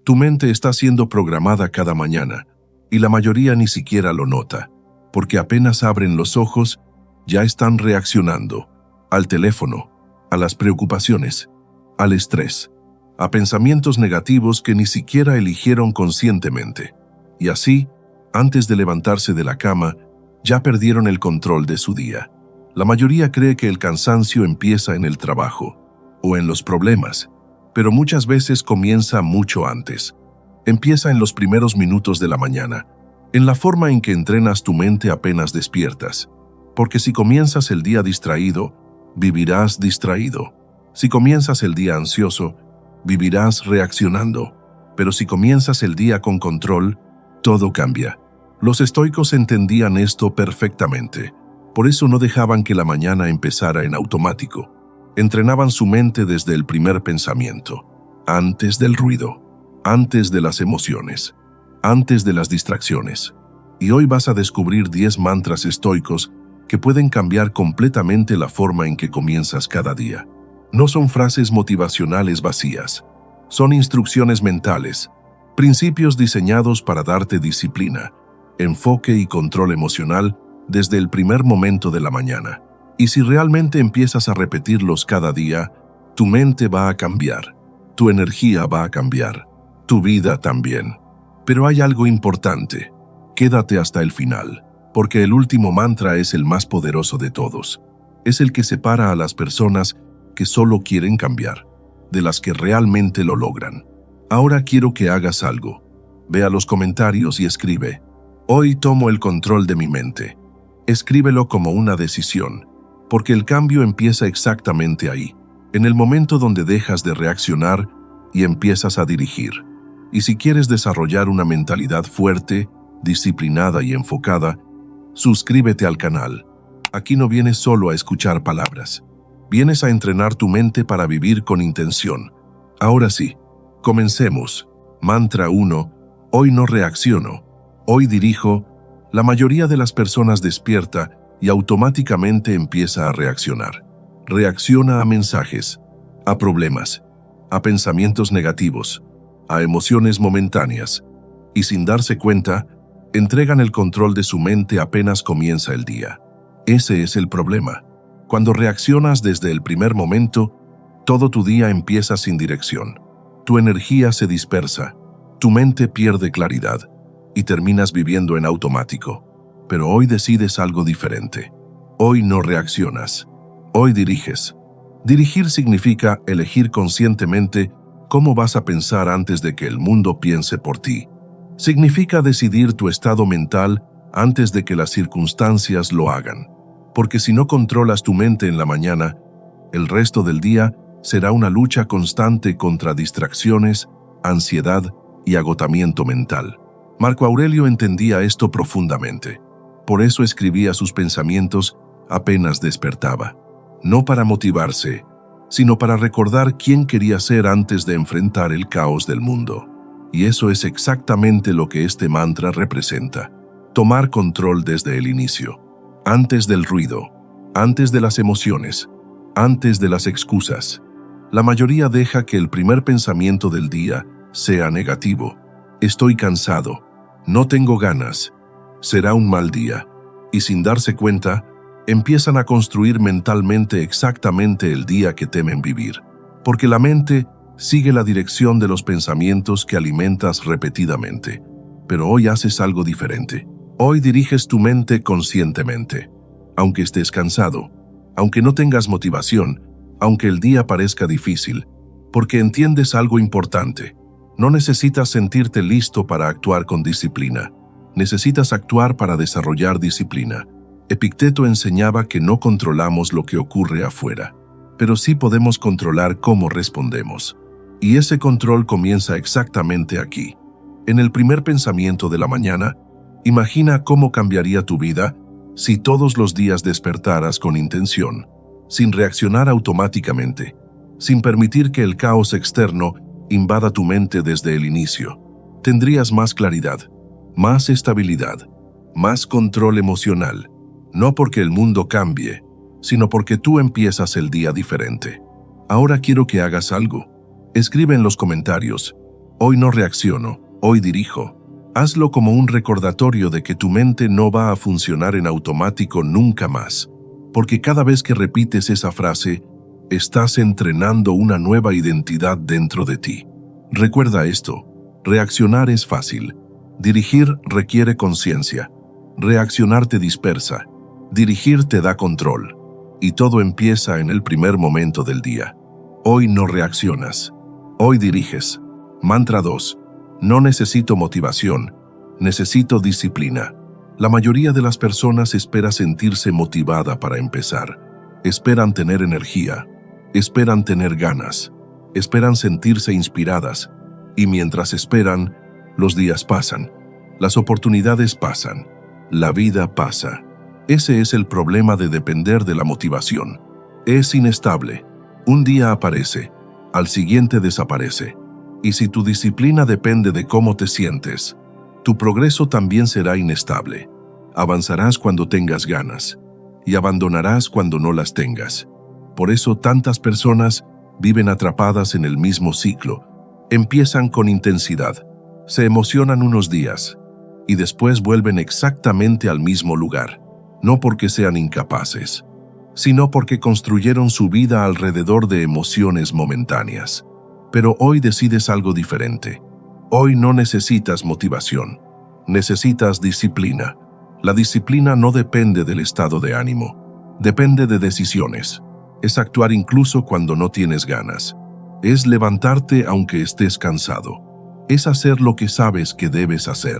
Tu mente está siendo programada cada mañana, y la mayoría ni siquiera lo nota, porque apenas abren los ojos, ya están reaccionando al teléfono, a las preocupaciones, al estrés, a pensamientos negativos que ni siquiera eligieron conscientemente. Y así, antes de levantarse de la cama, ya perdieron el control de su día. La mayoría cree que el cansancio empieza en el trabajo o en los problemas, pero muchas veces comienza mucho antes. Empieza en los primeros minutos de la mañana, en la forma en que entrenas tu mente apenas despiertas. Porque si comienzas el día distraído, vivirás distraído. Si comienzas el día ansioso, vivirás reaccionando. Pero si comienzas el día con control, todo cambia. Los estoicos entendían esto perfectamente. Por eso no dejaban que la mañana empezara en automático. Entrenaban su mente desde el primer pensamiento, antes del ruido, antes de las emociones, antes de las distracciones. Y hoy vas a descubrir 10 mantras estoicos que pueden cambiar completamente la forma en que comienzas cada día. No son frases motivacionales vacías, son instrucciones mentales, principios diseñados para darte disciplina, enfoque y control emocional desde el primer momento de la mañana. Y si realmente empiezas a repetirlos cada día, tu mente va a cambiar, tu energía va a cambiar, tu vida también. Pero hay algo importante, quédate hasta el final, porque el último mantra es el más poderoso de todos. Es el que separa a las personas que solo quieren cambiar, de las que realmente lo logran. Ahora quiero que hagas algo. Ve a los comentarios y escribe: hoy tomo el control de mi mente. Escríbelo como una decisión, porque el cambio empieza exactamente ahí, en el momento donde dejas de reaccionar y empiezas a dirigir. Y si quieres desarrollar una mentalidad fuerte, disciplinada y enfocada, suscríbete al canal. Aquí no vienes solo a escuchar palabras, vienes a entrenar tu mente para vivir con intención. Ahora sí, comencemos. Mantra 1. Hoy no reacciono, hoy dirijo. La mayoría de las personas despierta y automáticamente empieza a reaccionar. Reacciona a mensajes, a problemas, a pensamientos negativos, a emociones momentáneas, y sin darse cuenta, entregan el control de su mente apenas comienza el día. Ese es el problema. Cuando reaccionas desde el primer momento, todo tu día empieza sin dirección. Tu energía se dispersa, tu mente pierde claridad y terminas viviendo en automático. Pero hoy decides algo diferente. Hoy no reaccionas, hoy diriges. Dirigir significa elegir conscientemente cómo vas a pensar antes de que el mundo piense por ti. Significa decidir tu estado mental antes de que las circunstancias lo hagan. Porque si no controlas tu mente en la mañana, el resto del día será una lucha constante contra distracciones, ansiedad y agotamiento mental. Marco Aurelio entendía esto profundamente. Por eso escribía sus pensamientos apenas despertaba. No para motivarse, sino para recordar quién quería ser antes de enfrentar el caos del mundo. Y eso es exactamente lo que este mantra representa. Tomar control desde el inicio, antes del ruido, antes de las emociones, antes de las excusas. La mayoría deja que el primer pensamiento del día sea negativo. Estoy cansado, no tengo ganas, será un mal día. Y sin darse cuenta, empiezan a construir mentalmente exactamente el día que temen vivir. Porque la mente sigue la dirección de los pensamientos que alimentas repetidamente. Pero hoy haces algo diferente. Hoy diriges tu mente conscientemente. Aunque estés cansado, aunque no tengas motivación, aunque el día parezca difícil, porque entiendes algo importante. No necesitas sentirte listo para actuar con disciplina. Necesitas actuar para desarrollar disciplina. Epicteto enseñaba que no controlamos lo que ocurre afuera, pero sí podemos controlar cómo respondemos. Y ese control comienza exactamente aquí. En el primer pensamiento de la mañana, imagina cómo cambiaría tu vida si todos los días despertaras con intención, sin reaccionar automáticamente, sin permitir que el caos externo invada tu mente desde el inicio. Tendrías más claridad, más estabilidad, más control emocional, no porque el mundo cambie, sino porque tú empiezas el día diferente. Ahora quiero que hagas algo. Escribe en los comentarios: Hoy no reacciono, hoy dirijo. Hazlo como un recordatorio de que tu mente no va a funcionar en automático nunca más, porque cada vez que repites esa frase, estás entrenando una nueva identidad dentro de ti. Recuerda esto, reaccionar es fácil, dirigir requiere conciencia, reaccionar te dispersa, dirigir te da control, y todo empieza en el primer momento del día. Hoy no reaccionas, hoy diriges. Mantra 2. No necesito motivación, necesito disciplina. La mayoría de las personas espera sentirse motivada para empezar. Esperan tener energía, esperan tener ganas, esperan sentirse inspiradas. Y mientras esperan, los días pasan, las oportunidades pasan, la vida pasa. Ese es el problema de depender de la motivación. Es inestable. Un día aparece, al siguiente desaparece. Y si tu disciplina depende de cómo te sientes, tu progreso también será inestable. Avanzarás cuando tengas ganas y abandonarás cuando no las tengas. Por eso tantas personas viven atrapadas en el mismo ciclo. Empiezan con intensidad, se emocionan unos días y después vuelven exactamente al mismo lugar, no porque sean incapaces, sino porque construyeron su vida alrededor de emociones momentáneas. Pero hoy decides algo diferente. Hoy no necesitas motivación, necesitas disciplina. La disciplina no depende del estado de ánimo, depende de decisiones. Es actuar incluso cuando no tienes ganas. Es levantarte aunque estés cansado. Es hacer lo que sabes que debes hacer,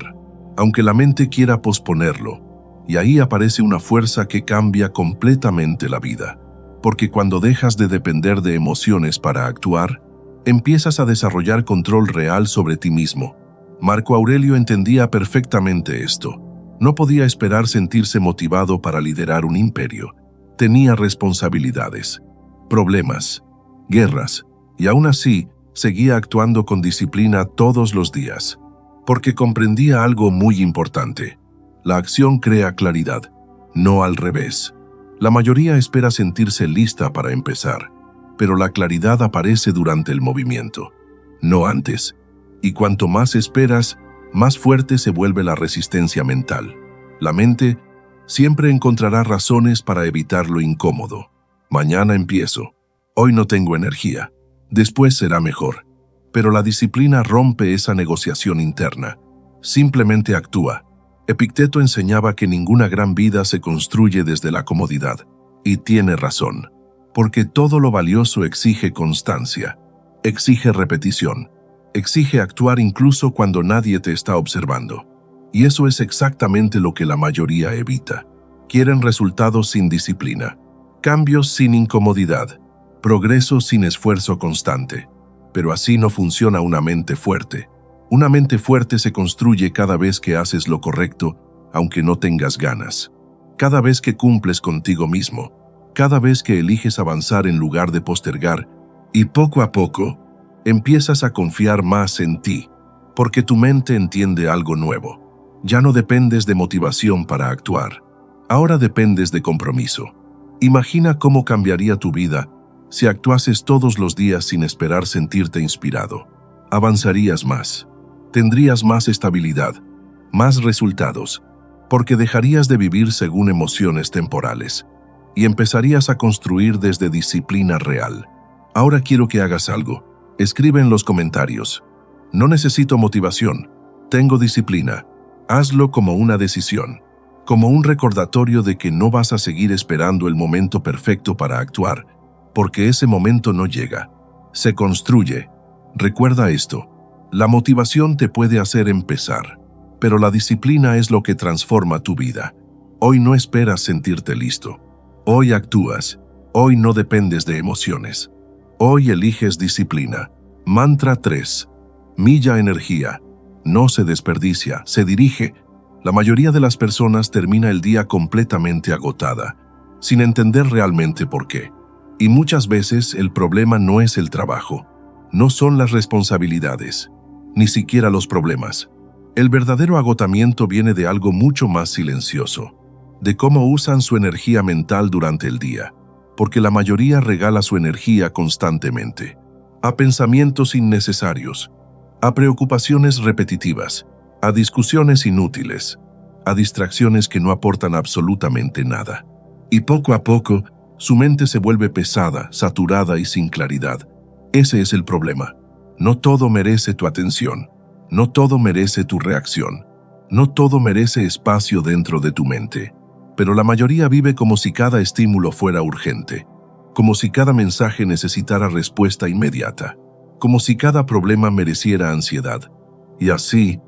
aunque la mente quiera posponerlo. Y ahí aparece una fuerza que cambia completamente la vida. Porque cuando dejas de depender de emociones para actuar, empiezas a desarrollar control real sobre ti mismo. Marco Aurelio entendía perfectamente esto. No podía esperar sentirse motivado para liderar un imperio. Tenía responsabilidades, problemas, guerras, y aún así seguía actuando con disciplina todos los días. Porque comprendía algo muy importante. La acción crea claridad, no al revés. La mayoría espera sentirse lista para empezar, pero la claridad aparece durante el movimiento, no antes. Y cuanto más esperas, más fuerte se vuelve la resistencia mental. La mente siempre encontrará razones para evitar lo incómodo. Mañana empiezo. Hoy no tengo energía. Después será mejor. Pero la disciplina rompe esa negociación interna. Simplemente actúa. Epicteto enseñaba que ninguna gran vida se construye desde la comodidad. Y tiene razón. Porque todo lo valioso exige constancia, exige repetición, exige actuar incluso cuando nadie te está observando. Y eso es exactamente lo que la mayoría evita. Quieren resultados sin disciplina, cambios sin incomodidad, progreso sin esfuerzo constante. Pero así no funciona una mente fuerte. Una mente fuerte se construye cada vez que haces lo correcto, aunque no tengas ganas. Cada vez que cumples contigo mismo. Cada vez que eliges avanzar en lugar de postergar, y poco a poco, empiezas a confiar más en ti, porque tu mente entiende algo nuevo. Ya no dependes de motivación para actuar, ahora dependes de compromiso. Imagina cómo cambiaría tu vida si actuases todos los días sin esperar sentirte inspirado. Avanzarías más, tendrías más estabilidad, más resultados, porque dejarías de vivir según emociones temporales. Y empezarías a construir desde disciplina real. Ahora quiero que hagas algo. Escribe en los comentarios. No necesito motivación. Tengo disciplina. Hazlo como una decisión. Como un recordatorio de que no vas a seguir esperando el momento perfecto para actuar, porque ese momento no llega. Se construye. Recuerda esto. La motivación te puede hacer empezar, pero la disciplina es lo que transforma tu vida. Hoy no esperas sentirte listo. Hoy actúas, hoy no dependes de emociones. Hoy eliges disciplina. Mantra 3. Milla energía. No se desperdicia, se dirige. La mayoría de las personas termina el día completamente agotada, sin entender realmente por qué. Y muchas veces el problema no es el trabajo, no son las responsabilidades, ni siquiera los problemas. El verdadero agotamiento viene de algo mucho más silencioso. De cómo usan su energía mental durante el día, porque la mayoría regala su energía constantemente a pensamientos innecesarios, a preocupaciones repetitivas, a discusiones inútiles, a distracciones que no aportan absolutamente nada. Y poco a poco, su mente se vuelve pesada, saturada y sin claridad. Ese es el problema. No todo merece tu atención. No todo merece tu reacción. No todo merece espacio dentro de tu mente. Pero la mayoría vive como si cada estímulo fuera urgente, como si cada mensaje necesitara respuesta inmediata, como si cada problema mereciera ansiedad. Y así,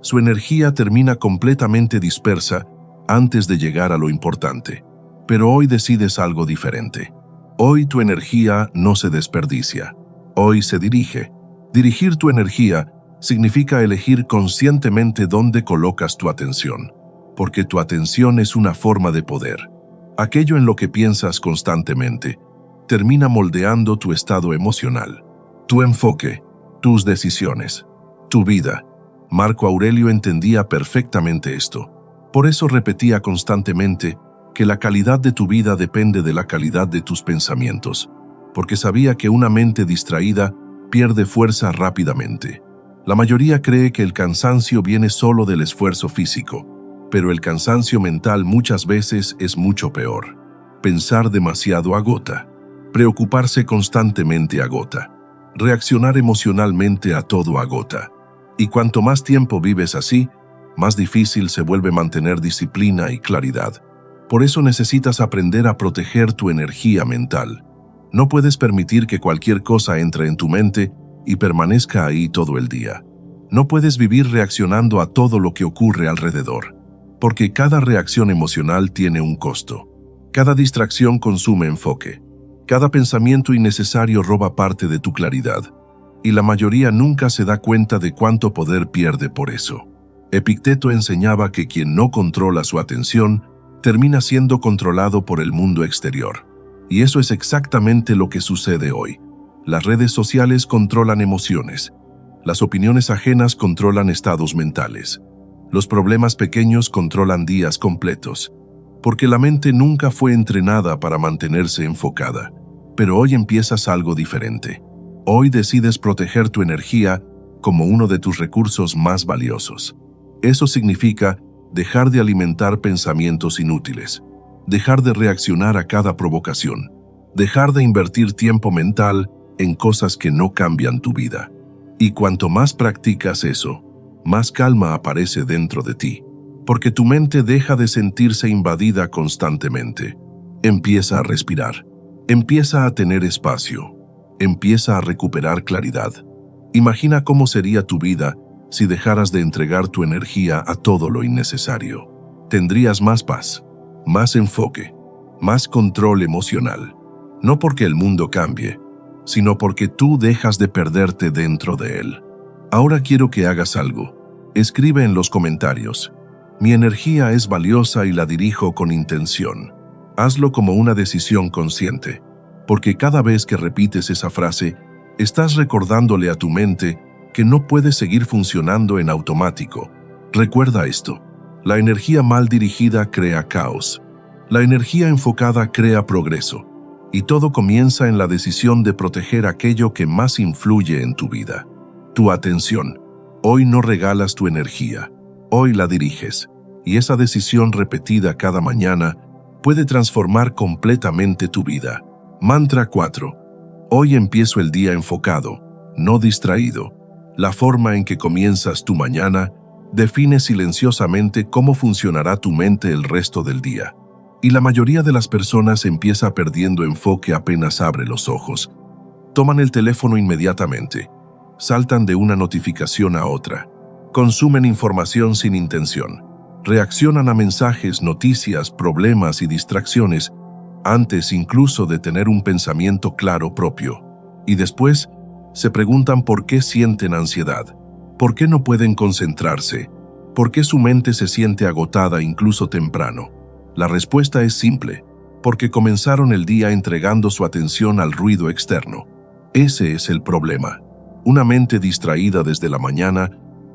su energía termina completamente dispersa antes de llegar a lo importante. Pero hoy decides algo diferente. Hoy tu energía no se desperdicia. Hoy se dirige. Dirigir tu energía significa elegir conscientemente dónde colocas tu atención, porque tu atención es una forma de poder. Aquello en lo que piensas constantemente termina moldeando tu estado emocional, tu enfoque, tus decisiones, tu vida. Marco Aurelio entendía perfectamente esto. Por eso repetía constantemente que la calidad de tu vida depende de la calidad de tus pensamientos, porque sabía que una mente distraída pierde fuerza rápidamente. La mayoría cree que el cansancio viene solo del esfuerzo físico, pero el cansancio mental muchas veces es mucho peor. Pensar demasiado agota. Preocuparse constantemente agota. Reaccionar emocionalmente a todo agota. Y cuanto más tiempo vives así, más difícil se vuelve mantener disciplina y claridad. Por eso necesitas aprender a proteger tu energía mental. No puedes permitir que cualquier cosa entre en tu mente y permanezca ahí todo el día. No puedes vivir reaccionando a todo lo que ocurre alrededor, porque cada reacción emocional tiene un costo. Cada distracción consume enfoque. Cada pensamiento innecesario roba parte de tu claridad, y la mayoría nunca se da cuenta de cuánto poder pierde por eso. Epicteto enseñaba que quien no controla su atención termina siendo controlado por el mundo exterior. Y eso es exactamente lo que sucede hoy. Las redes sociales controlan emociones. Las opiniones ajenas controlan estados mentales. Los problemas pequeños controlan días completos. Porque la mente nunca fue entrenada para mantenerse enfocada. Pero hoy empiezas algo diferente. Hoy decides proteger tu energía como uno de tus recursos más valiosos. Eso significa dejar de alimentar pensamientos inútiles, dejar de reaccionar a cada provocación, dejar de invertir tiempo mental en cosas que no cambian tu vida. Y cuanto más practicas eso, más calma aparece dentro de ti, porque tu mente deja de sentirse invadida constantemente. Empieza a respirar, empieza a tener espacio, empieza a recuperar claridad. Imagina cómo sería tu vida si dejaras de entregar tu energía a todo lo innecesario. Tendrías más paz, más enfoque, más control emocional. No porque el mundo cambie, sino porque tú dejas de perderte dentro de él. Ahora quiero que hagas algo. Escribe en los comentarios: mi energía es valiosa y la dirijo con intención. Hazlo como una decisión consciente, porque cada vez que repites esa frase, estás recordándole a tu mente que no puedes seguir funcionando en automático. Recuerda esto: la energía mal dirigida crea caos. La energía enfocada crea progreso. Y todo comienza en la decisión de proteger aquello que más influye en tu vida. Tu atención. Hoy no regalas tu energía. Hoy la diriges. Y esa decisión repetida cada mañana puede transformar completamente tu vida. Mantra 4. Hoy empiezo el día enfocado, no distraído. La forma en que comienzas tu mañana define silenciosamente cómo funcionará tu mente el resto del día. Y la mayoría de las personas empieza perdiendo enfoque apenas abre los ojos. Toman el teléfono inmediatamente. Saltan de una notificación a otra. Consumen información sin intención. Reaccionan a mensajes, noticias, problemas y distracciones antes incluso de tener un pensamiento claro propio. Y después se preguntan por qué sienten ansiedad, por qué no pueden concentrarse, por qué su mente se siente agotada incluso temprano. La respuesta es simple: porque comenzaron el día entregando su atención al ruido externo. Ese es el problema. Una mente distraída desde la mañana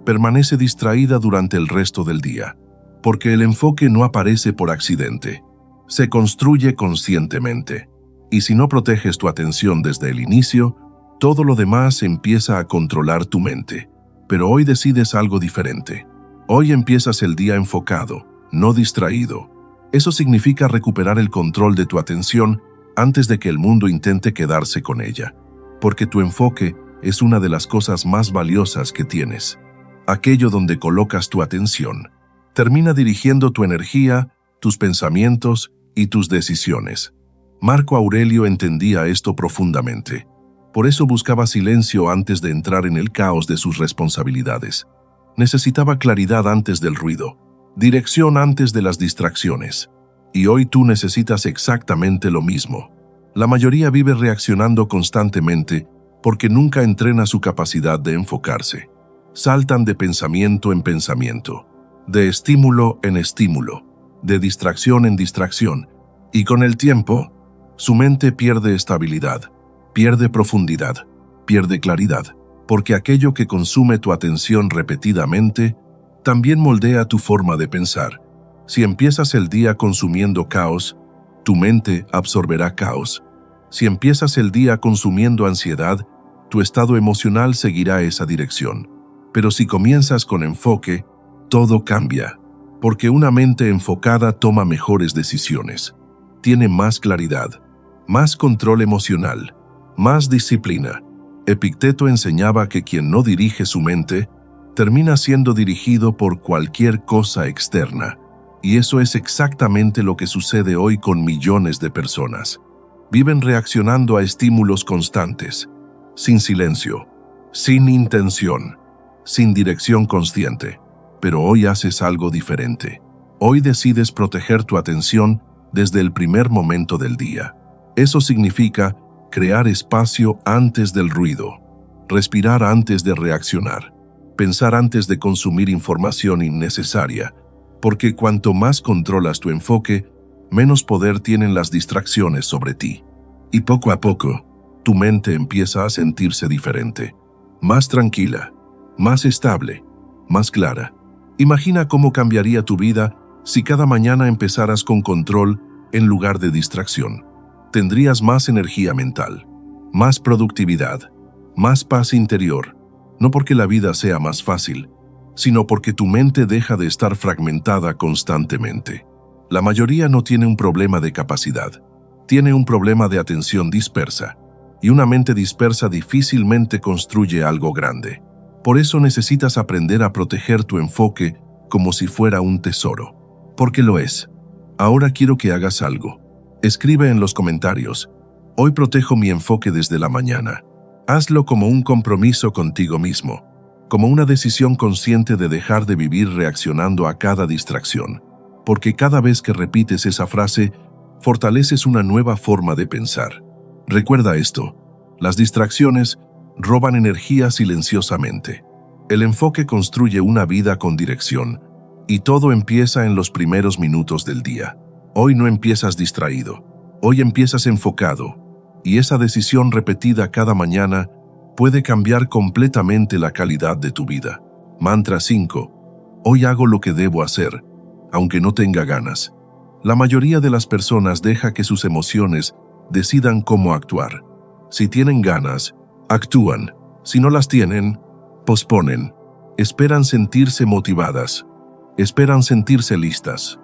permanece distraída durante el resto del día, porque el enfoque no aparece por accidente. Se construye conscientemente. Y si no proteges tu atención desde el inicio, todo lo demás empieza a controlar tu mente. pero hoy decides algo diferente. Hoy empiezas el día enfocado, no distraído. Eso significa recuperar el control de tu atención antes de que el mundo intente quedarse con ella. Porque tu enfoque es una de las cosas más valiosas que tienes. Aquello donde colocas tu atención termina dirigiendo tu energía, tus pensamientos y tus decisiones. Marco Aurelio entendía esto profundamente. Por eso buscaba silencio antes de entrar en el caos de sus responsabilidades. Necesitaba claridad antes del ruido, dirección antes de las distracciones. Y hoy tú necesitas exactamente lo mismo. La mayoría vive reaccionando constantemente porque nunca entrena su capacidad de enfocarse. Saltan de pensamiento en pensamiento, de estímulo en estímulo, de distracción en distracción, y con el tiempo, su mente pierde estabilidad, pierde profundidad, pierde claridad, porque aquello que consume tu atención repetidamente también moldea tu forma de pensar. Si empiezas el día consumiendo caos, tu mente absorberá caos. Si empiezas el día consumiendo ansiedad, tu estado emocional seguirá esa dirección. Pero si comienzas con enfoque, todo cambia, porque una mente enfocada toma mejores decisiones, tiene más claridad, más control emocional, más disciplina. Epicteto enseñaba que quien no dirige su mente termina siendo dirigido por cualquier cosa externa, y eso es exactamente lo que sucede hoy con millones de personas. Viven reaccionando a estímulos constantes, sin silencio, sin intención, sin dirección consciente. Pero hoy haces algo diferente. Hoy decides proteger tu atención desde el primer momento del día. Eso significa crear espacio antes del ruido, respirar antes de reaccionar, pensar antes de consumir información innecesaria, porque cuanto más controlas tu enfoque, menos poder tienen las distracciones sobre ti. Y poco a poco, tu mente empieza a sentirse diferente, más tranquila, más estable, más clara. Imagina cómo cambiaría tu vida si cada mañana empezaras con control en lugar de distracción. Tendrías más energía mental, más productividad, más paz interior, no porque la vida sea más fácil, sino porque tu mente deja de estar fragmentada constantemente. La mayoría no tiene un problema de capacidad, tiene un problema de atención dispersa, y una mente dispersa difícilmente construye algo grande. Por eso necesitas aprender a proteger tu enfoque como si fuera un tesoro, porque lo es. Ahora quiero que hagas algo. Escribe en los comentarios: hoy protejo mi enfoque desde la mañana. Hazlo como un compromiso contigo mismo, como una decisión consciente de dejar de vivir reaccionando a cada distracción, porque cada vez que repites esa frase, fortaleces una nueva forma de pensar. Recuerda esto: las distracciones roban energía silenciosamente. El enfoque construye una vida con dirección, y todo empieza en los primeros minutos del día. Hoy no empiezas distraído, hoy empiezas enfocado, y esa decisión repetida cada mañana puede cambiar completamente la calidad de tu vida. Mantra 5. Hoy hago lo que debo hacer, aunque no tenga ganas. La mayoría de las personas deja que sus emociones decidan cómo actuar. Si tienen ganas, actúan. Si no las tienen, posponen. Esperan sentirse motivadas. Esperan sentirse listas.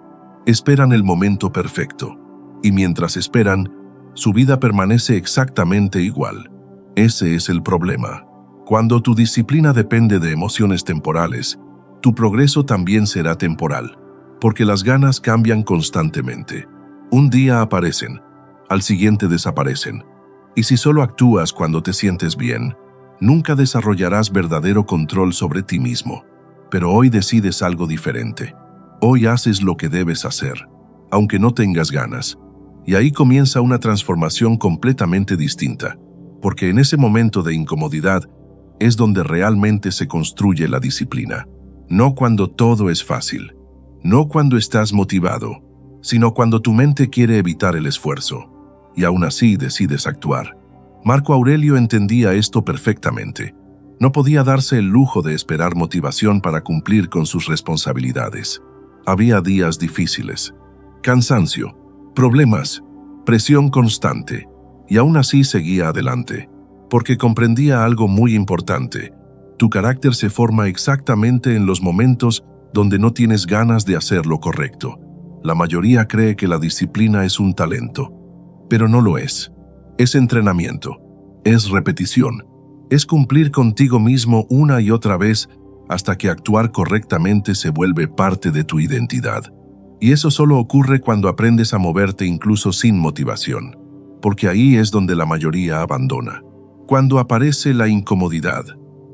Esperan el momento perfecto. Y mientras esperan, su vida permanece exactamente igual. Ese es el problema. Cuando tu disciplina depende de emociones temporales, tu progreso también será temporal, porque las ganas cambian constantemente. Un día aparecen, al siguiente desaparecen. Y si solo actúas cuando te sientes bien, nunca desarrollarás verdadero control sobre ti mismo. Pero hoy decides algo diferente. Hoy haces lo que debes hacer, aunque no tengas ganas. Y ahí comienza una transformación completamente distinta, porque en ese momento de incomodidad es donde realmente se construye la disciplina. No cuando todo es fácil, no cuando estás motivado, sino cuando tu mente quiere evitar el esfuerzo, y aún así decides actuar. Marco Aurelio entendía esto perfectamente. No podía darse el lujo de esperar motivación para cumplir con sus responsabilidades. Había días difíciles, cansancio, problemas, presión constante, y aún así seguía adelante, porque comprendía algo muy importante: Tu carácter se forma exactamente en los momentos donde no tienes ganas de hacer lo correcto. La mayoría cree que la disciplina es un talento, pero no lo es. Es entrenamiento, es repetición, es cumplir contigo mismo una y otra vez hasta que actuar correctamente se vuelve parte de tu identidad. Y eso solo ocurre cuando aprendes a moverte incluso sin motivación, porque ahí es donde la mayoría abandona. Cuando aparece la incomodidad,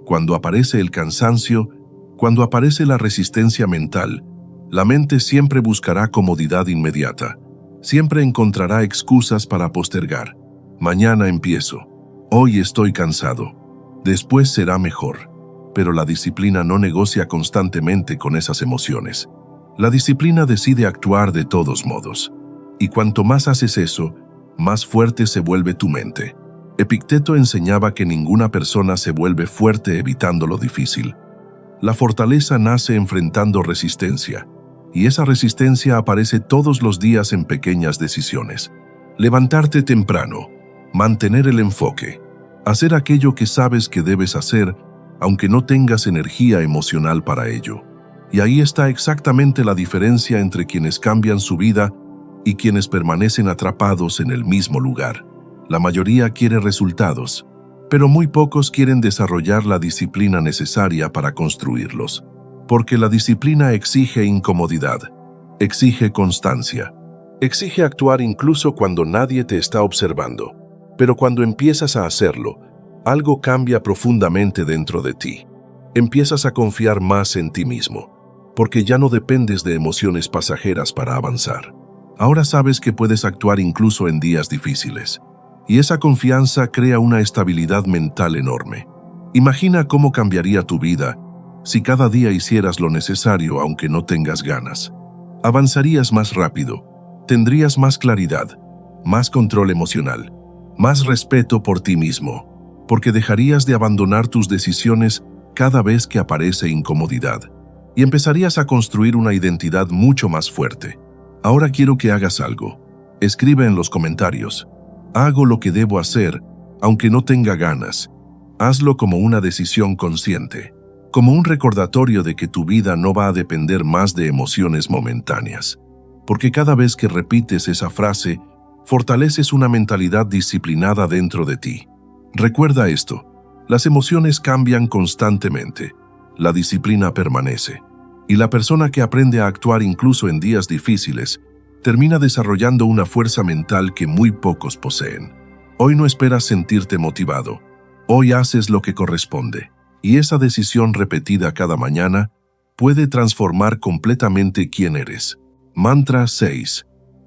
cuando aparece el cansancio, cuando aparece la resistencia mental, la mente siempre buscará comodidad inmediata. Siempre encontrará excusas para postergar. Mañana empiezo. Hoy estoy cansado. Después será mejor. Pero la disciplina no negocia constantemente con esas emociones. La disciplina decide actuar de todos modos. Y cuanto más haces eso, más fuerte se vuelve tu mente. Epicteto enseñaba que ninguna persona se vuelve fuerte evitando lo difícil. La fortaleza nace enfrentando resistencia, y esa resistencia aparece todos los días en pequeñas decisiones. Levantarte temprano, mantener el enfoque, hacer aquello que sabes que debes hacer, aunque no tengas energía emocional para ello. Y ahí está exactamente la diferencia entre quienes cambian su vida y quienes permanecen atrapados en el mismo lugar. La mayoría quiere resultados, pero muy pocos quieren desarrollar la disciplina necesaria para construirlos. Porque la disciplina exige incomodidad, exige constancia, exige actuar incluso cuando nadie te está observando. Pero cuando empiezas a hacerlo, algo cambia profundamente dentro de ti. Empiezas a confiar más en ti mismo, porque ya no dependes de emociones pasajeras para avanzar. Ahora sabes que puedes actuar incluso en días difíciles. Y esa confianza crea una estabilidad mental enorme. Imagina cómo cambiaría tu vida si cada día hicieras lo necesario aunque no tengas ganas. Avanzarías más rápido, tendrías más claridad, más control emocional, más respeto por ti mismo, porque dejarías de abandonar tus decisiones cada vez que aparece incomodidad y empezarías a construir una identidad mucho más fuerte. Ahora quiero que hagas algo. Escribe en los comentarios: hago lo que debo hacer, aunque no tenga ganas. Hazlo como una decisión consciente, como un recordatorio de que tu vida no va a depender más de emociones momentáneas. Porque cada vez que repites esa frase, fortaleces una mentalidad disciplinada dentro de ti. Recuerda esto: las emociones cambian constantemente, la disciplina permanece. Y la persona que aprende a actuar incluso en días difíciles, termina desarrollando una fuerza mental que muy pocos poseen. Hoy no esperas sentirte motivado. Hoy haces lo que corresponde. Y esa decisión repetida cada mañana puede transformar completamente quién eres. Mantra 6.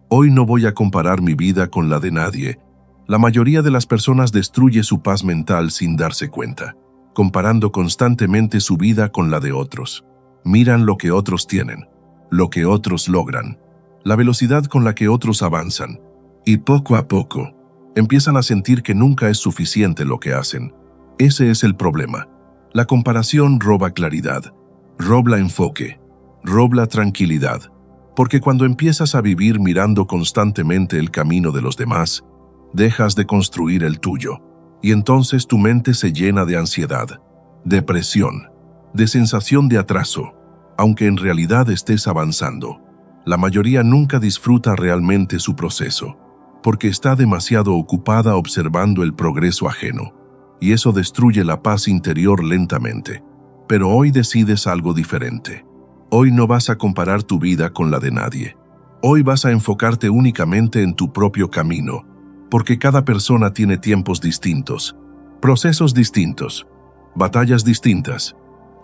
Hoy no voy a comparar mi vida con la de nadie. La mayoría de las personas destruye su paz mental sin darse cuenta, comparando constantemente su vida con la de otros. Miran lo que otros tienen, lo que otros logran, la velocidad con la que otros avanzan, y poco a poco empiezan a sentir que nunca es suficiente lo que hacen. Ese es el problema. La comparación roba claridad, roba enfoque, roba tranquilidad, porque cuando empiezas a vivir mirando constantemente el camino de los demás, dejas de construir el tuyo, y entonces tu mente se llena de ansiedad, depresión, de sensación de atraso, aunque en realidad estés avanzando. La mayoría nunca disfruta realmente su proceso, porque está demasiado ocupada observando el progreso ajeno, y eso destruye la paz interior lentamente. Pero hoy decides algo diferente. Hoy no vas a comparar tu vida con la de nadie. Hoy vas a enfocarte únicamente en tu propio camino, porque cada persona tiene tiempos distintos, procesos distintos, batallas distintas,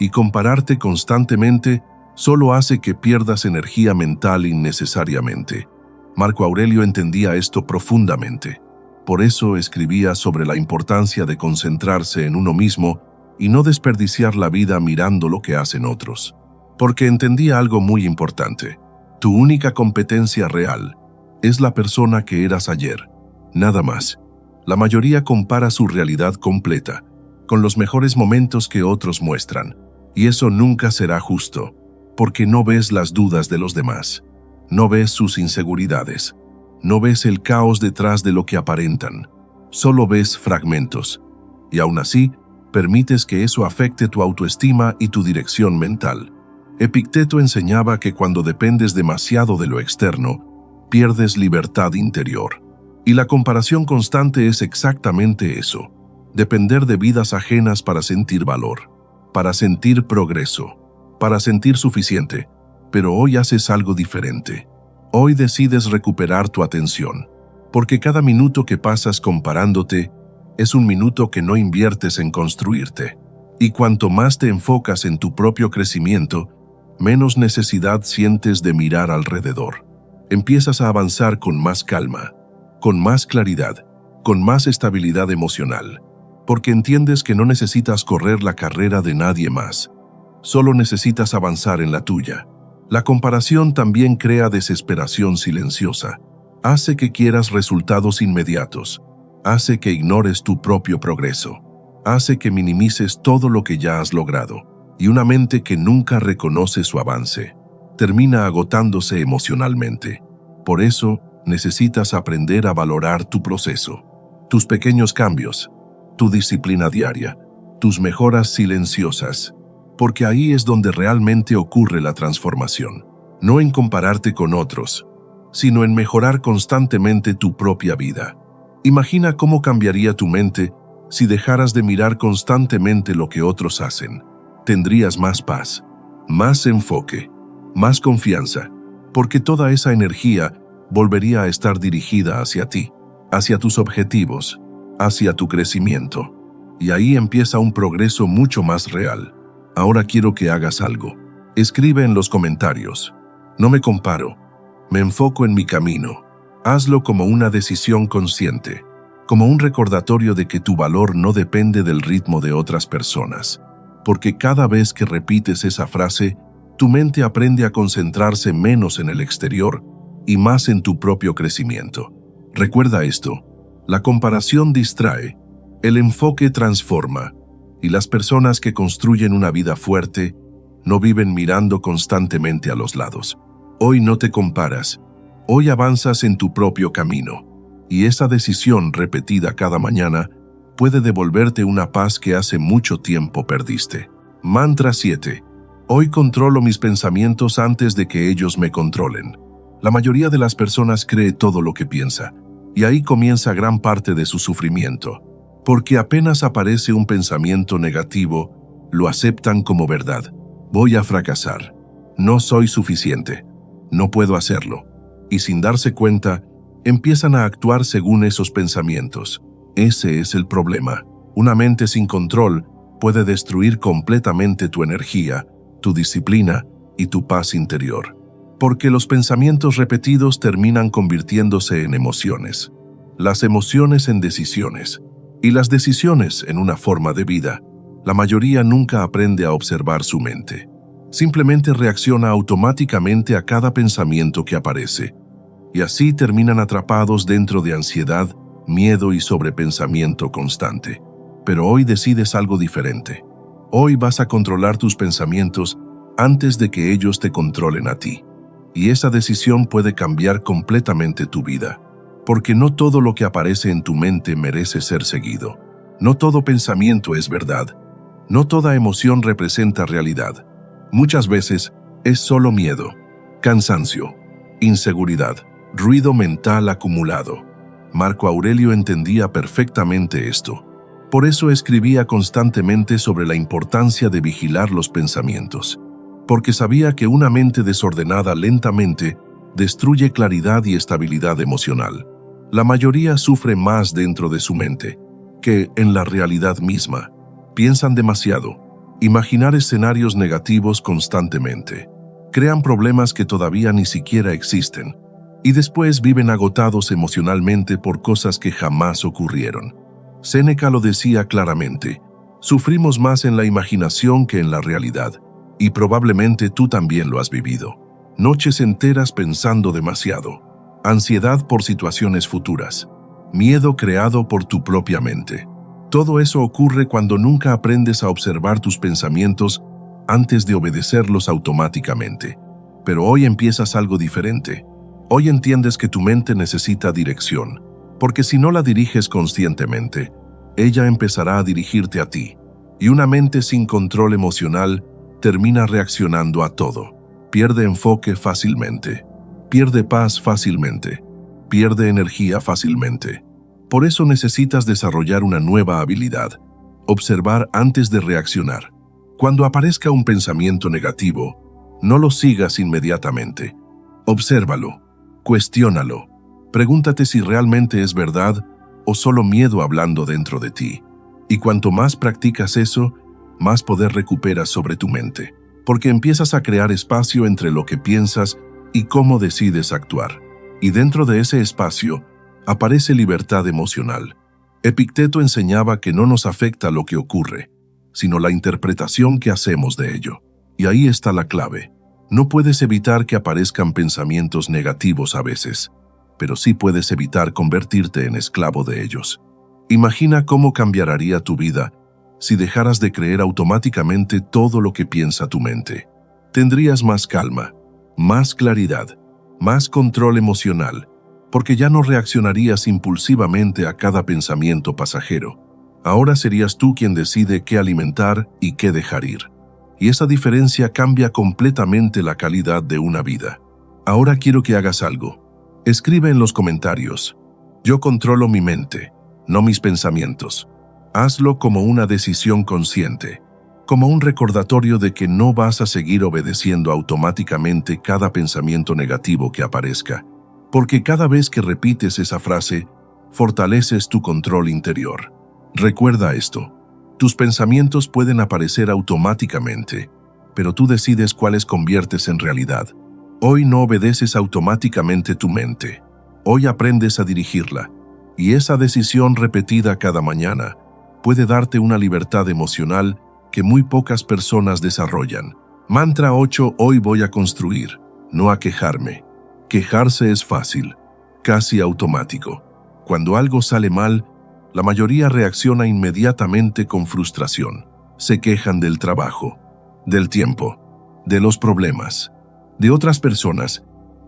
y compararte constantemente solo hace que pierdas energía mental innecesariamente. Marco Aurelio entendía esto profundamente. Por eso escribía sobre la importancia de concentrarse en uno mismo y no desperdiciar la vida mirando lo que hacen otros. Porque entendía algo muy importante: tu única competencia real es la persona que eras ayer, nada más. La mayoría compara su realidad completa con los mejores momentos que otros muestran, y eso nunca será justo, porque no ves las dudas de los demás, no ves sus inseguridades, no ves el caos detrás de lo que aparentan, solo ves fragmentos, y aún así, permites que eso afecte tu autoestima y tu dirección mental. Epicteto enseñaba que cuando dependes demasiado de lo externo, pierdes libertad interior. Y la comparación constante es exactamente eso: depender de vidas ajenas para sentir valor, para sentir progreso, para sentir suficiente. Pero hoy haces algo diferente. Hoy decides recuperar tu atención, porque cada minuto que pasas comparándote es un minuto que no inviertes en construirte. Y cuanto más te enfocas en tu propio crecimiento, menos necesidad sientes de mirar alrededor. Empiezas a avanzar con más calma, con más claridad, con más estabilidad emocional, porque entiendes que no necesitas correr la carrera de nadie más, solo necesitas avanzar en la tuya. La comparación también crea desesperación silenciosa, hace que quieras resultados inmediatos, hace que ignores tu propio progreso, hace que minimices todo lo que ya has logrado, y una mente que nunca reconoce su avance termina agotándose emocionalmente. Por eso, necesitas aprender a valorar tu proceso, tus pequeños cambios, tu disciplina diaria, tus mejoras silenciosas, porque ahí es donde realmente ocurre la transformación. No en compararte con otros, sino en mejorar constantemente tu propia vida. Imagina cómo cambiaría tu mente si dejaras de mirar constantemente lo que otros hacen. Tendrías más paz, más enfoque, más confianza, porque toda esa energía volvería a estar dirigida hacia ti, hacia tus objetivos, hacia tu crecimiento. Y ahí empieza un progreso mucho más real. Ahora quiero que hagas algo. Escribe en los comentarios: no me comparo, me enfoco en mi camino. Hazlo como una decisión consciente, como un recordatorio de que tu valor no depende del ritmo de otras personas. Porque cada vez que repites esa frase, tu mente aprende a concentrarse menos en el exterior y más en tu propio crecimiento. Recuerda esto: la comparación distrae, el enfoque transforma, y las personas que construyen una vida fuerte no viven mirando constantemente a los lados. Hoy no te comparas, hoy avanzas en tu propio camino, y esa decisión repetida cada mañana puede devolverte una paz que hace mucho tiempo perdiste. Mantra 7. Hoy controlo mis pensamientos antes de que ellos me controlen. La mayoría de las personas cree todo lo que piensa, y ahí comienza gran parte de su sufrimiento, porque apenas aparece un pensamiento negativo, lo aceptan como verdad. Voy a fracasar, no soy suficiente, no puedo hacerlo, y sin darse cuenta, empiezan a actuar según esos pensamientos. Ese es el problema. Una mente sin control puede destruir completamente tu energía, tu disciplina y tu paz interior, porque los pensamientos repetidos terminan convirtiéndose en emociones, las emociones en decisiones, y las decisiones en una forma de vida. La mayoría nunca aprende a observar su mente. Simplemente reacciona automáticamente a cada pensamiento que aparece, y así terminan atrapados dentro de ansiedad, miedo y sobrepensamiento constante. Pero hoy decides algo diferente. Hoy vas a controlar tus pensamientos antes de que ellos te controlen a ti. Y esa decisión puede cambiar completamente tu vida, porque no todo lo que aparece en tu mente merece ser seguido. No todo pensamiento es verdad. No toda emoción representa realidad. Muchas veces es solo miedo, cansancio, inseguridad, ruido mental acumulado. Marco Aurelio entendía perfectamente esto. Por eso escribía constantemente sobre la importancia de vigilar los pensamientos, porque sabía que una mente desordenada lentamente destruye claridad y estabilidad emocional. La mayoría sufre más dentro de su mente que en la realidad misma. Piensan demasiado, imaginar escenarios negativos constantemente, crean problemas que todavía ni siquiera existen, y después viven agotados emocionalmente por cosas que jamás ocurrieron. Séneca lo decía claramente: sufrimos más en la imaginación que en la realidad, y probablemente tú también lo has vivido. Noches enteras pensando demasiado, ansiedad por situaciones futuras, miedo creado por tu propia mente. Todo eso ocurre cuando nunca aprendes a observar tus pensamientos antes de obedecerlos automáticamente. Pero hoy empiezas algo diferente. Hoy entiendes que tu mente necesita dirección, porque si no la diriges conscientemente, ella empezará a dirigirte a ti. Y una mente sin control emocional termina reaccionando a todo. Pierde enfoque fácilmente, pierde paz fácilmente, pierde energía fácilmente. Por eso necesitas desarrollar una nueva habilidad: observar antes de reaccionar. Cuando aparezca un pensamiento negativo, no lo sigas inmediatamente. Obsérvalo, cuestiónalo, pregúntate si realmente es verdad o solo miedo hablando dentro de ti. Y cuanto más practicas eso, más poder recuperas sobre tu mente, porque empiezas a crear espacio entre lo que piensas y cómo decides actuar. Y dentro de ese espacio aparece libertad emocional. Epicteto enseñaba que no nos afecta lo que ocurre, sino la interpretación que hacemos de ello. Y ahí está la clave. No puedes evitar que aparezcan pensamientos negativos a veces, pero sí puedes evitar convertirte en esclavo de ellos. Imagina cómo cambiaría tu vida si dejaras de creer automáticamente todo lo que piensa tu mente. Tendrías más calma, más claridad, más control emocional, porque ya no reaccionarías impulsivamente a cada pensamiento pasajero. Ahora serías tú quien decide qué alimentar y qué dejar ir. Y esa diferencia cambia completamente la calidad de una vida. Ahora quiero que hagas algo. Escribe en los comentarios: yo controlo mi mente, no mis pensamientos. Hazlo como una decisión consciente, como un recordatorio de que no vas a seguir obedeciendo automáticamente cada pensamiento negativo que aparezca, porque cada vez que repites esa frase, fortaleces tu control interior. Recuerda esto: tus pensamientos pueden aparecer automáticamente, pero tú decides cuáles conviertes en realidad. Hoy no obedeces automáticamente tu mente. Hoy aprendes a dirigirla, y esa decisión repetida cada mañana puede darte una libertad emocional que muy pocas personas desarrollan. Mantra 8: hoy voy a construir, no a quejarme. Quejarse es fácil, casi automático. Cuando algo sale mal, la mayoría reacciona inmediatamente con frustración. Se quejan del trabajo, del tiempo, de los problemas, de otras personas,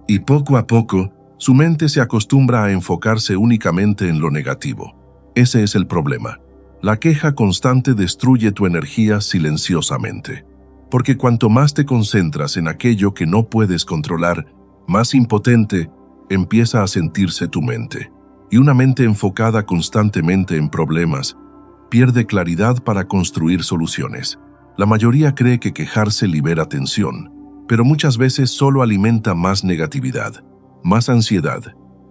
y poco a poco, su mente se acostumbra a enfocarse únicamente en lo negativo. Ese es el problema. La queja constante destruye tu energía silenciosamente, porque cuanto más te concentras en aquello que no puedes controlar, más impotente empieza a sentirse tu mente. Y una mente enfocada constantemente en problemas pierde claridad para construir soluciones. La mayoría cree que quejarse libera tensión, pero muchas veces solo alimenta más negatividad, más ansiedad,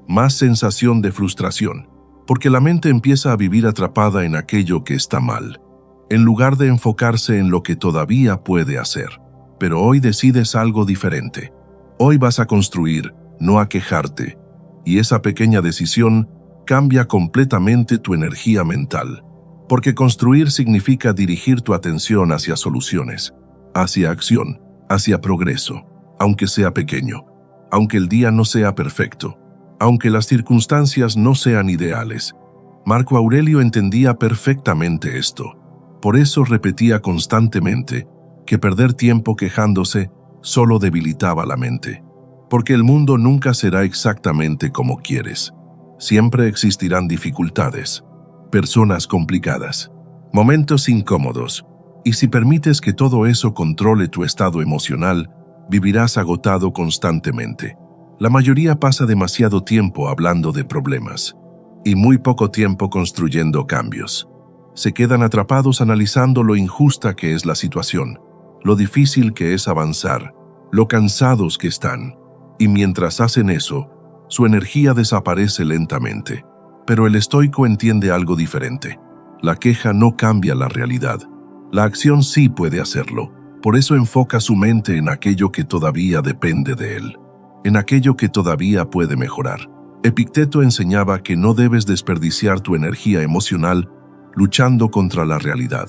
más sensación de frustración, porque la mente empieza a vivir atrapada en aquello que está mal, en lugar de enfocarse en lo que todavía puede hacer. Pero hoy decides algo diferente. Hoy vas a construir, no a quejarte, y esa pequeña decisión cambia completamente tu energía mental, porque construir significa dirigir tu atención hacia soluciones, hacia acción, hacia progreso, aunque sea pequeño, aunque el día no sea perfecto, aunque las circunstancias no sean ideales. Marco Aurelio entendía perfectamente esto. Por eso repetía constantemente que perder tiempo quejándose solo debilitaba la mente, porque el mundo nunca será exactamente como quieres. Siempre existirán dificultades, personas complicadas, momentos incómodos, y si permites que todo eso controle tu estado emocional, vivirás agotado constantemente. La mayoría pasa demasiado tiempo hablando de problemas y muy poco tiempo construyendo cambios. Se quedan atrapados analizando lo injusta que es la situación, lo difícil que es avanzar, lo cansados que están, y mientras hacen eso, su energía desaparece lentamente. Pero el estoico entiende algo diferente. La queja no cambia la realidad. La acción sí puede hacerlo. Por eso enfoca su mente en aquello que todavía depende de él, en aquello que todavía puede mejorar. Epicteto enseñaba que no debes desperdiciar tu energía emocional luchando contra la realidad.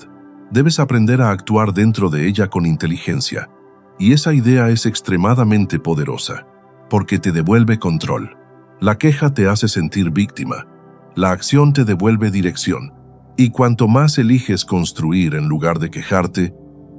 Debes aprender a actuar dentro de ella con inteligencia. Y esa idea es extremadamente poderosa, porque te devuelve control. La queja te hace sentir víctima. La acción te devuelve dirección. Y cuanto más eliges construir en lugar de quejarte,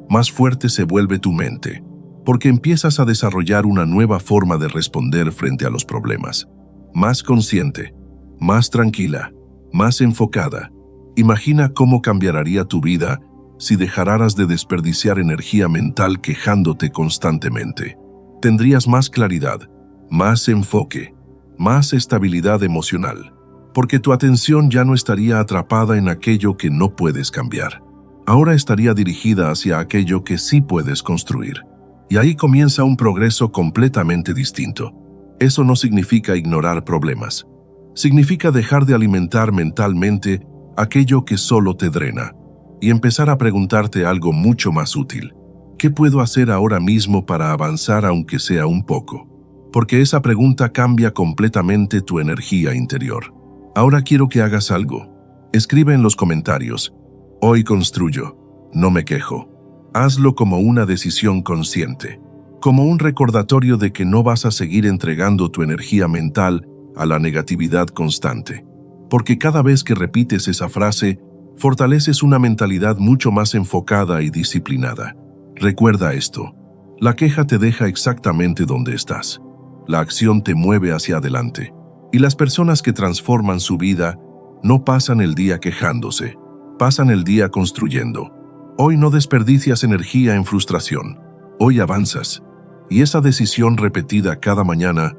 más fuerte se vuelve tu mente, porque empiezas a desarrollar una nueva forma de responder frente a los problemas. Más consciente, más tranquila, más enfocada. Imagina cómo cambiaría tu vida si dejaras de desperdiciar energía mental quejándote constantemente. Tendrías más claridad, más enfoque, más estabilidad emocional, porque tu atención ya no estaría atrapada en aquello que no puedes cambiar. Ahora estaría dirigida hacia aquello que sí puedes construir. Y ahí comienza un progreso completamente distinto. Eso no significa ignorar problemas. Significa dejar de alimentar mentalmente aquello que solo te drena y empezar a preguntarte algo mucho más útil. ¿Qué puedo hacer ahora mismo para avanzar aunque sea un poco? Porque esa pregunta cambia completamente tu energía interior. Ahora quiero que hagas algo. Escribe en los comentarios: hoy construyo, no me quejo. Hazlo como una decisión consciente, como un recordatorio de que no vas a seguir entregando tu energía mental a la negatividad constante. Porque cada vez que repites esa frase, fortaleces una mentalidad mucho más enfocada y disciplinada. Recuerda esto: la queja te deja exactamente donde estás. La acción te mueve hacia adelante. Y las personas que transforman su vida no pasan el día quejándose, pasan el día construyendo. Hoy no desperdicias energía en frustración. Hoy avanzas. Y esa decisión repetida cada mañana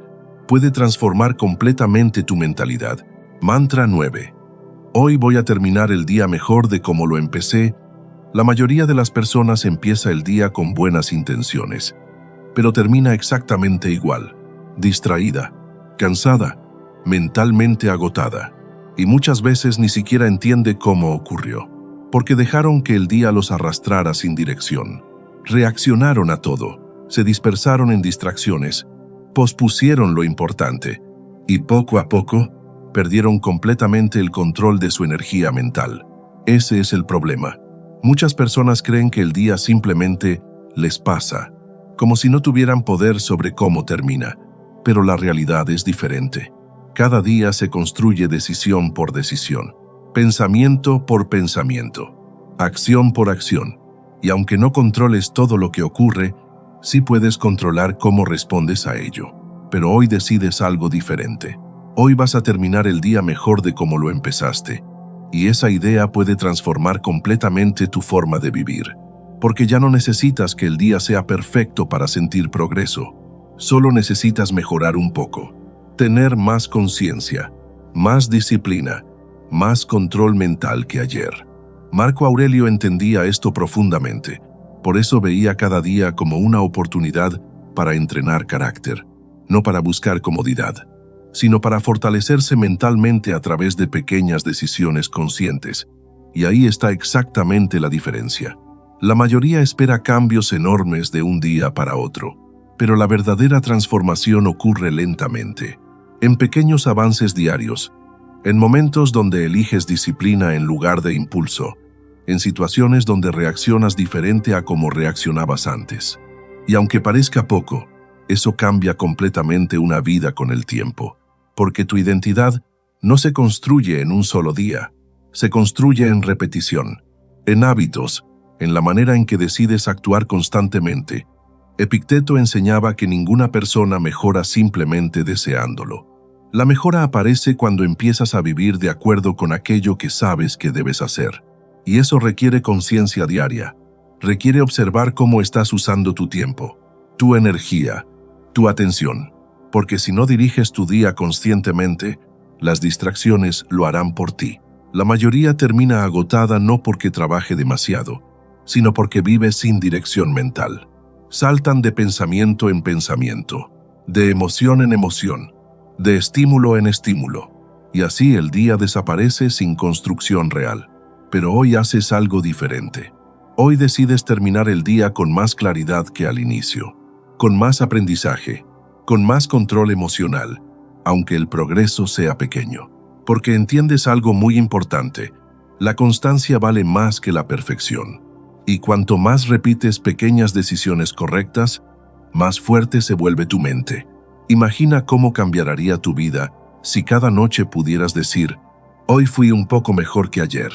puede transformar completamente tu mentalidad. Mantra 9. Hoy voy a terminar el día mejor de como lo empecé. La mayoría de las personas empieza el día con buenas intenciones, pero termina exactamente igual, distraída, cansada, mentalmente agotada, y muchas veces ni siquiera entiende cómo ocurrió, porque dejaron que el día los arrastrara sin dirección. Reaccionaron a todo, se dispersaron en distracciones, pospusieron lo importante, y poco a poco perdieron completamente el control de su energía mental. Ese es el problema. Muchas personas creen que el día simplemente les pasa, como si no tuvieran poder sobre cómo termina, pero la realidad es diferente. Cada día se construye decisión por decisión, pensamiento por pensamiento, acción por acción, y aunque no controles todo lo que ocurre, sí puedes controlar cómo respondes a ello. Pero hoy decides algo diferente. Hoy vas a terminar el día mejor de como lo empezaste, y esa idea puede transformar completamente tu forma de vivir, porque ya no necesitas que el día sea perfecto para sentir progreso. Solo necesitas mejorar un poco, tener más conciencia, más disciplina, más control mental que ayer. Marco Aurelio entendía esto profundamente, por eso veía cada día como una oportunidad para entrenar carácter, no para buscar comodidad, sino para fortalecerse mentalmente a través de pequeñas decisiones conscientes. Y ahí está exactamente la diferencia. La mayoría espera cambios enormes de un día para otro, pero la verdadera transformación ocurre lentamente, en pequeños avances diarios, en momentos donde eliges disciplina en lugar de impulso, en situaciones donde reaccionas diferente a como reaccionabas antes. Y aunque parezca poco, eso cambia completamente una vida con el tiempo, porque tu identidad no se construye en un solo día, se construye en repetición, en hábitos, en la manera en que decides actuar constantemente. Epicteto enseñaba que ninguna persona mejora simplemente deseándolo. La mejora aparece cuando empiezas a vivir de acuerdo con aquello que sabes que debes hacer. Y eso requiere conciencia diaria, requiere observar cómo estás usando tu tiempo, tu energía, tu atención. Porque si no diriges tu día conscientemente, las distracciones lo harán por ti. La mayoría termina agotada no porque trabaje demasiado, sino porque vive sin dirección mental. Saltan de pensamiento en pensamiento, de emoción en emoción, de estímulo en estímulo, y así el día desaparece sin construcción real. Pero hoy haces algo diferente. Hoy decides terminar el día con más claridad que al inicio, con más aprendizaje, con más control emocional, aunque el progreso sea pequeño. Porque entiendes algo muy importante: la constancia vale más que la perfección. Y cuanto más repites pequeñas decisiones correctas, más fuerte se vuelve tu mente. Imagina cómo cambiaría tu vida si cada noche pudieras decir: hoy fui un poco mejor que ayer.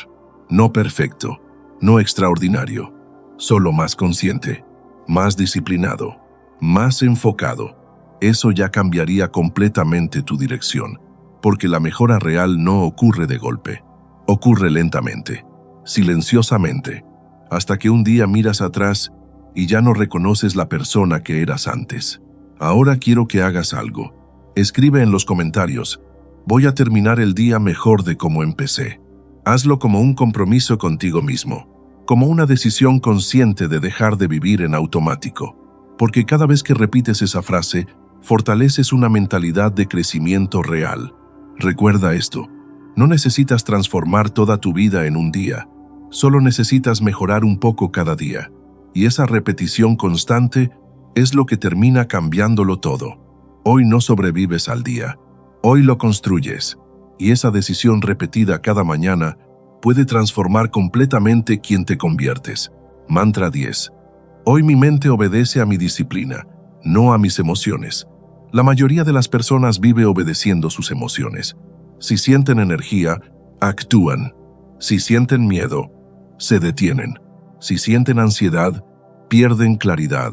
No perfecto, no extraordinario, solo más consciente, más disciplinado, más enfocado. Eso ya cambiaría completamente tu dirección, porque la mejora real no ocurre de golpe, ocurre lentamente, silenciosamente, hasta que un día miras atrás y ya no reconoces la persona que eras antes. Ahora quiero que hagas algo. Escribe en los comentarios: voy a terminar el día mejor de como empecé. Hazlo como un compromiso contigo mismo, como una decisión consciente de dejar de vivir en automático. Porque cada vez que repites esa frase, fortaleces una mentalidad de crecimiento real. Recuerda esto: no necesitas transformar toda tu vida en un día, solo necesitas mejorar un poco cada día. Y esa repetición constante es lo que termina cambiándolo todo. Hoy no sobrevives al día, hoy lo construyes. Y esa decisión repetida cada mañana puede transformar completamente quién te conviertes. Mantra 10. Hoy mi mente obedece a mi disciplina, no a mis emociones. La mayoría de las personas vive obedeciendo sus emociones. Si sienten energía, actúan. Si sienten miedo, se detienen. Si sienten ansiedad, pierden claridad.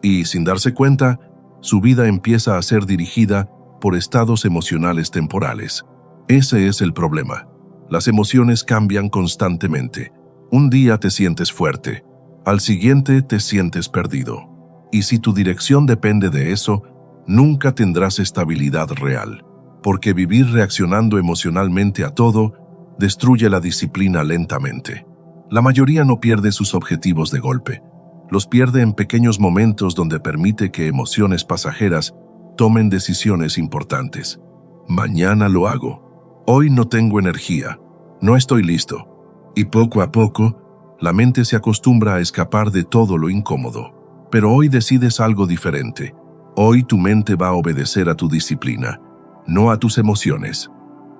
Y, sin darse cuenta, su vida empieza a ser dirigida por estados emocionales temporales. Ese es el problema. Las emociones cambian constantemente. Un día te sientes fuerte, al siguiente te sientes perdido. Y si tu dirección depende de eso, nunca tendrás estabilidad real. Porque vivir reaccionando emocionalmente a todo destruye la disciplina lentamente. La mayoría no pierde sus objetivos de golpe. Los pierde en pequeños momentos donde permite que emociones pasajeras tomen decisiones importantes. Mañana lo hago. Hoy no tengo energía. No estoy listo. Y poco a poco, la mente se acostumbra a escapar de todo lo incómodo. Pero hoy decides algo diferente. Hoy tu mente va a obedecer a tu disciplina, no a tus emociones.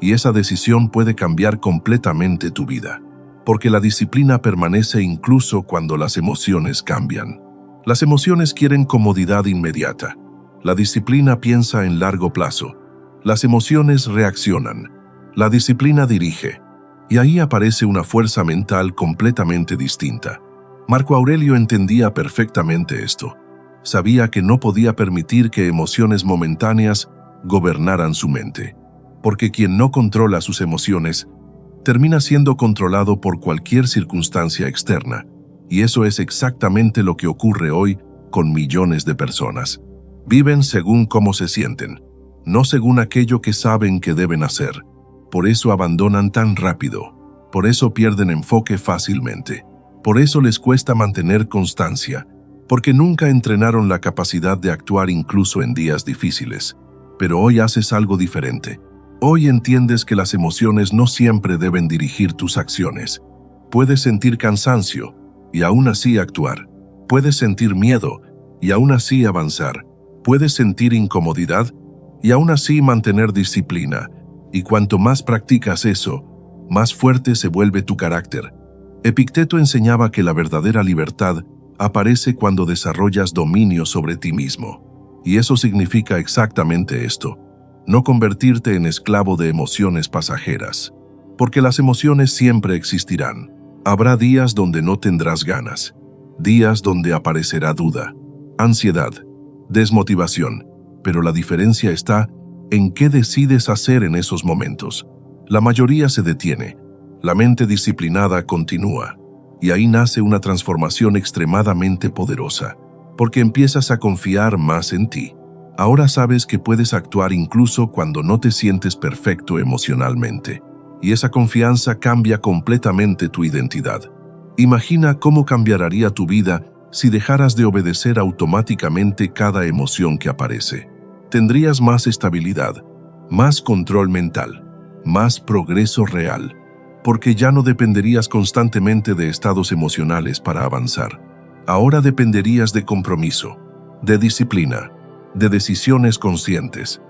Y esa decisión puede cambiar completamente tu vida. Porque la disciplina permanece incluso cuando las emociones cambian. Las emociones quieren comodidad inmediata. La disciplina piensa en largo plazo. Las emociones reaccionan. La disciplina dirige. Y ahí aparece una fuerza mental completamente distinta. Marco Aurelio entendía perfectamente esto. Sabía que no podía permitir que emociones momentáneas gobernaran su mente. Porque quien no controla sus emociones termina siendo controlado por cualquier circunstancia externa. Y eso es exactamente lo que ocurre hoy con millones de personas. Viven según cómo se sienten, no según aquello que saben que deben hacer. Por eso abandonan tan rápido. Por eso pierden enfoque fácilmente. Por eso les cuesta mantener constancia. Porque nunca entrenaron la capacidad de actuar incluso en días difíciles. Pero hoy haces algo diferente. Hoy entiendes que las emociones no siempre deben dirigir tus acciones. Puedes sentir cansancio y aún así actuar. Puedes sentir miedo y aún así avanzar. Puedes sentir incomodidad y aún así mantener disciplina. Y cuanto más practicas eso, más fuerte se vuelve tu carácter. Epicteto enseñaba que la verdadera libertad aparece cuando desarrollas dominio sobre ti mismo. Y eso significa exactamente esto: no convertirte en esclavo de emociones pasajeras. Porque las emociones siempre existirán. Habrá días donde no tendrás ganas, días donde aparecerá duda, ansiedad, desmotivación, pero la diferencia está en qué decides hacer en esos momentos. La mayoría se detiene, la mente disciplinada continúa, y ahí nace una transformación extremadamente poderosa, porque empiezas a confiar más en ti. Ahora sabes que puedes actuar incluso cuando no te sientes perfecto emocionalmente, y esa confianza cambia completamente tu identidad. Imagina cómo cambiaría tu vida si dejaras de obedecer automáticamente cada emoción que aparece. Tendrías más estabilidad, más control mental, más progreso real, porque ya no dependerías constantemente de estados emocionales para avanzar. Ahora dependerías de compromiso, de disciplina, de decisiones conscientes,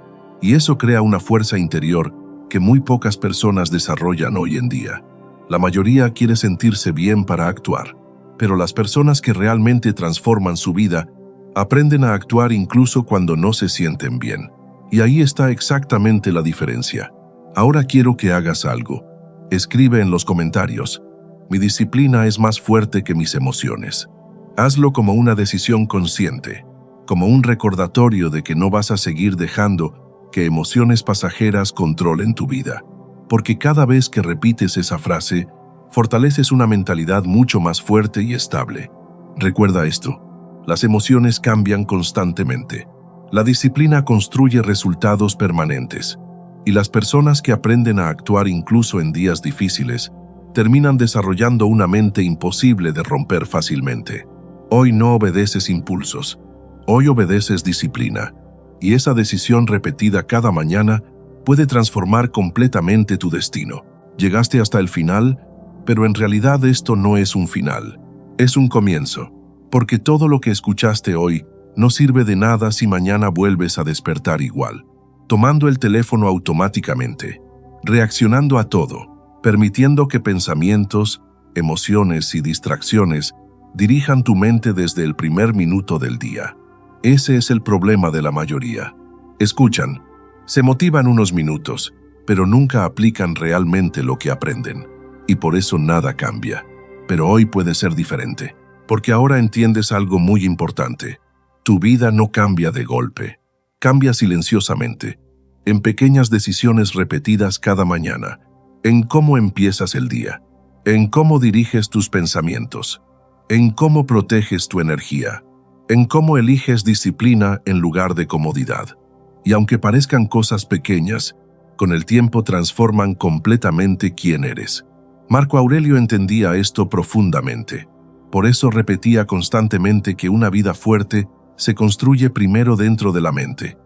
y eso crea una fuerza interior que muy pocas personas desarrollan hoy en día. La mayoría quiere sentirse bien para actuar, pero las personas que realmente transforman su vida aprenden a actuar incluso cuando no se sienten bien. Y ahí está exactamente la diferencia. Ahora quiero que hagas algo. Escribe en los comentarios: mi disciplina es más fuerte que mis emociones. Hazlo como una decisión consciente, como un recordatorio de que no vas a seguir dejando que emociones pasajeras controlen tu vida. Porque cada vez que repites esa frase, fortaleces una mentalidad mucho más fuerte y estable. Recuerda esto: las emociones cambian constantemente. La disciplina construye resultados permanentes. Y las personas que aprenden a actuar incluso en días difíciles terminan desarrollando una mente imposible de romper fácilmente. Hoy no obedeces impulsos. Hoy obedeces disciplina. Y esa decisión repetida cada mañana puede transformar completamente tu destino. Llegaste hasta el final, pero en realidad esto no es un final. Es un comienzo. Porque todo lo que escuchaste hoy no sirve de nada si mañana vuelves a despertar igual, tomando el teléfono automáticamente, reaccionando a todo, permitiendo que pensamientos, emociones y distracciones dirijan tu mente desde el primer minuto del día. Ese es el problema de la mayoría. Escuchan, se motivan unos minutos, pero nunca aplican realmente lo que aprenden. Y por eso nada cambia. Pero hoy puede ser diferente, porque ahora entiendes algo muy importante. Tu vida no cambia de golpe. Cambia silenciosamente, en pequeñas decisiones repetidas cada mañana, en cómo empiezas el día, en cómo diriges tus pensamientos, en cómo proteges tu energía, en cómo eliges disciplina en lugar de comodidad. Y aunque parezcan cosas pequeñas, con el tiempo transforman completamente quién eres. Marco Aurelio entendía esto profundamente. Por eso repetía constantemente que una vida fuerte se construye primero dentro de la mente.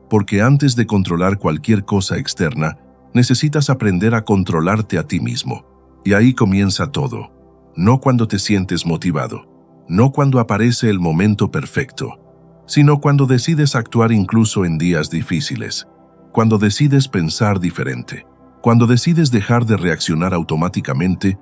Porque antes de controlar cualquier cosa externa, necesitas aprender a controlarte a ti mismo. Y ahí comienza todo. No cuando te sientes motivado, no cuando aparece el momento perfecto, sino cuando decides actuar incluso en días difíciles, cuando decides pensar diferente, cuando decides dejar de reaccionar automáticamente.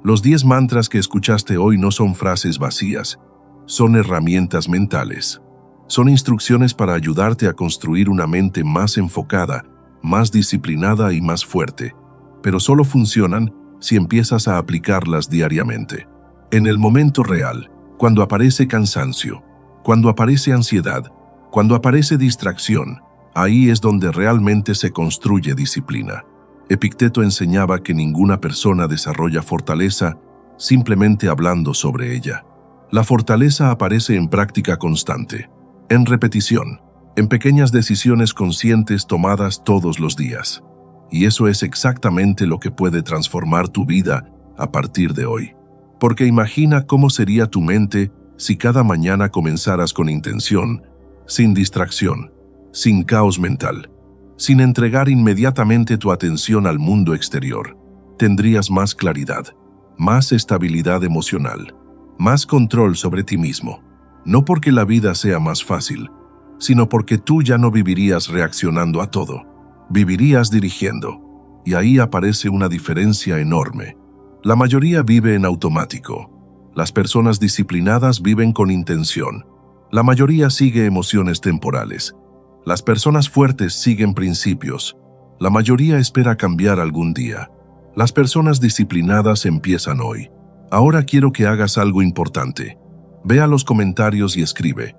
Los 10 mantras que escuchaste hoy no son frases vacías, son herramientas mentales. Son instrucciones para ayudarte a construir una mente más enfocada, más disciplinada y más fuerte, pero solo funcionan si empiezas a aplicarlas diariamente. En el momento real, cuando aparece cansancio, cuando aparece ansiedad, cuando aparece distracción, ahí es donde realmente se construye disciplina. Epicteto enseñaba que ninguna persona desarrolla fortaleza simplemente hablando sobre ella. La fortaleza aparece en práctica constante, en repetición, en pequeñas decisiones conscientes tomadas todos los días. Y eso es exactamente lo que puede transformar tu vida a partir de hoy. Porque imagina cómo sería tu mente si cada mañana comenzaras con intención, sin distracción, sin caos mental, sin entregar inmediatamente tu atención al mundo exterior. Tendrías más claridad, más estabilidad emocional, más control sobre ti mismo. No porque la vida sea más fácil, sino porque tú ya no vivirías reaccionando a todo. Vivirías dirigiendo. Y ahí aparece una diferencia enorme. La mayoría vive en automático. Las personas disciplinadas viven con intención. La mayoría sigue emociones temporales. Las personas fuertes siguen principios. La mayoría espera cambiar algún día. Las personas disciplinadas empiezan hoy. Ahora quiero que hagas algo importante. Ve a los comentarios y escribe: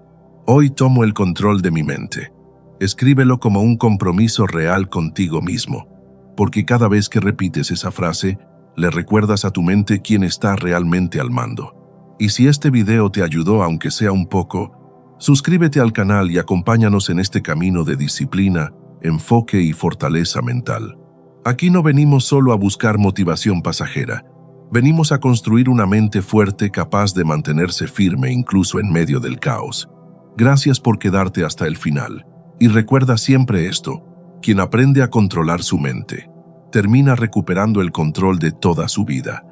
hoy tomo el control de mi mente. Escríbelo como un compromiso real contigo mismo, porque cada vez que repites esa frase, le recuerdas a tu mente quién está realmente al mando. Y si este video te ayudó aunque sea un poco, suscríbete al canal y acompáñanos en este camino de disciplina, enfoque y fortaleza mental. Aquí no venimos solo a buscar motivación pasajera. Venimos a construir una mente fuerte capaz de mantenerse firme incluso en medio del caos. Gracias por quedarte hasta el final. Y recuerda siempre esto: quien aprende a controlar su mente, termina recuperando el control de toda su vida.